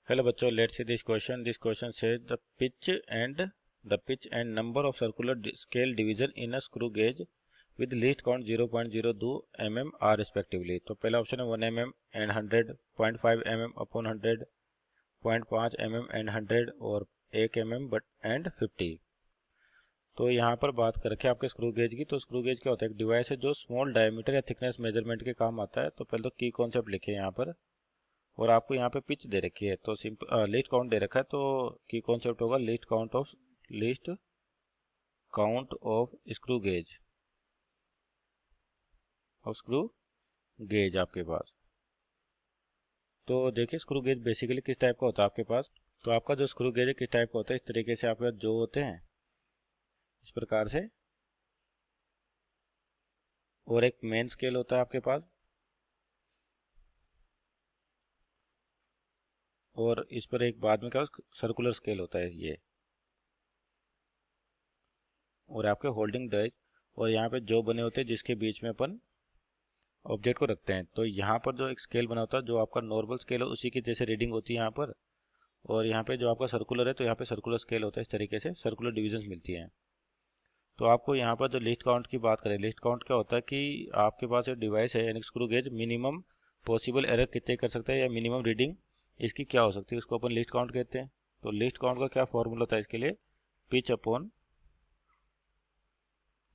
Hello बच्चों, let's see this question. This question says the pitch and number of circular scale division in a screw gauge with least count 0.02 mm are respectively. तो पहला option है 1 mm and 100, 0.5 mm upon 100, 0.5 mm and 100 और 1 mm but and 50. तो यहाँ पर बात कर रखे आपके स्क्रू गेज की। तो स्क्रू गेज क्या होता है? एक डिवाइस है जो स्मॉल डायमीटर या थिकनेस मेजरमेंट के काम आता है। तो पहले तो की कॉन्सेप्ट लिखे यहाँ पर, और आपको यहाँ पे पिच दे रखी है, तो सिंपल लीस्ट काउंट दे रखा है। तो की कॉन्सेप्ट होगा least count of screw gauge आपके पास। तो देखिए स्क्रू गेज बेसिकली किस टाइप का होता है आपके पास। तो आपका जो स्क्रू गेज है किस टाइप का होता है, इस तरीके से आपके पास जो होते हैं इस प्रकार से, और एक मेन स्केल होता है आपके पास, और इस पर एक बाद में क्या सर्कुलर स्केल होता है ये, और आपके होल्डिंग डाइज, और यहाँ पे जो बने होते हैं जिसके बीच में अपन ऑब्जेक्ट को रखते हैं। तो यहाँ पर जो एक स्केल बना होता है, जो आपका नॉर्मल स्केल है उसी की जैसे रीडिंग होती है यहाँ पर, और यहाँ पे जो आपका सर्कुलर है तो यहाँ पे सर्कुलर स्केल होता है। इस तरीके से सर्कुलर डिविजन्स मिलती हैं। तो आपको यहाँ पर जो लिस्ट काउंट की बात करें, लिस्ट काउंट क्या होता है कि आपके पास जो डिवाइस है यानी screw gauge minimum possible error कितने कर सकता है या मिनिमम रीडिंग इसकी क्या हो सकती है, उसको अपन लिस्ट काउंट कहते हैं। तो लिस्ट काउंट का क्या फॉर्मूला होता है इसके लिए? Pitch upon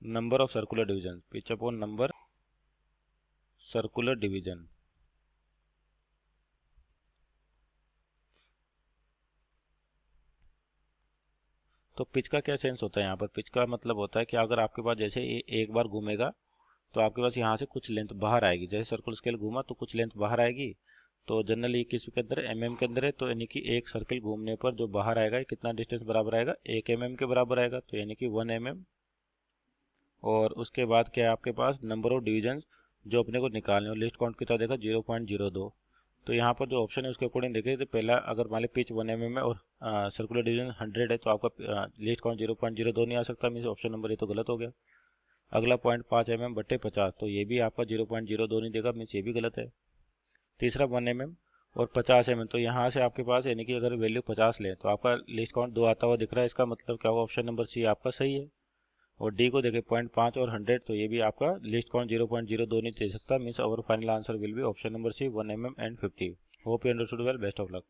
number of circular division, pitch upon number circular division. तो पिच का क्या सेंस होता है यहाँ पर? पिच का मतलब होता है कि अगर आपके पास जैसे एक बार घूमेगा तो आपके पास यहाँ से कुछ लेंथ बाहर आएगी। जैसे सर्कुलर स्केल घूमा तो कुछ लेंथ बाहर आएगी। तो जनरली किस के अंदर एमएम के अंदर है, तो यानी कि एक सर्कल घूमने पर जो बाहर आएगा कितना डिस्टेंस बराबर आएगा? 1 mm के बराबर आएगा, तो यानी कि 1 mm। और उसके बाद क्या है आपके पास? नंबर ऑफ डिवीजन जो अपने को निकालने और लिस्ट काउंट कितना देखा? 0.02। तो यहाँ पर जो ऑप्शन है उसके अकॉर्डिंग देखें तो पहला अगर मान ली पिच 1 mm है और सर्कुलर डिवीजन 100 है, तो आपका लिस्ट काउंट 0.02 नहीं आ सकता, मीन्स ऑप्शन नंबर ये तो गलत हो गया। अगला 0.5 mm बट्टे 50, तो ये भी आपका 0.02 नहीं देगा, मीन्स ये भी गलत है। तीसरा 1 mm और 50 mm, तो यहाँ से आपके पास यानी कि अगर वैल्यू 50 लें तो आपका लिस्ट काउंट 2 आता हुआ दिख रहा है। इसका मतलब क्या होगा? ऑप्शन नंबर सी आपका सही है। और डी को देखें 0.5 और 100, तो ये भी आपका लिस्ट काउंट 0.02 नहीं दे सकता, means our final answer will be option number C 1 mm and 50। Hope you understood well, best of luck.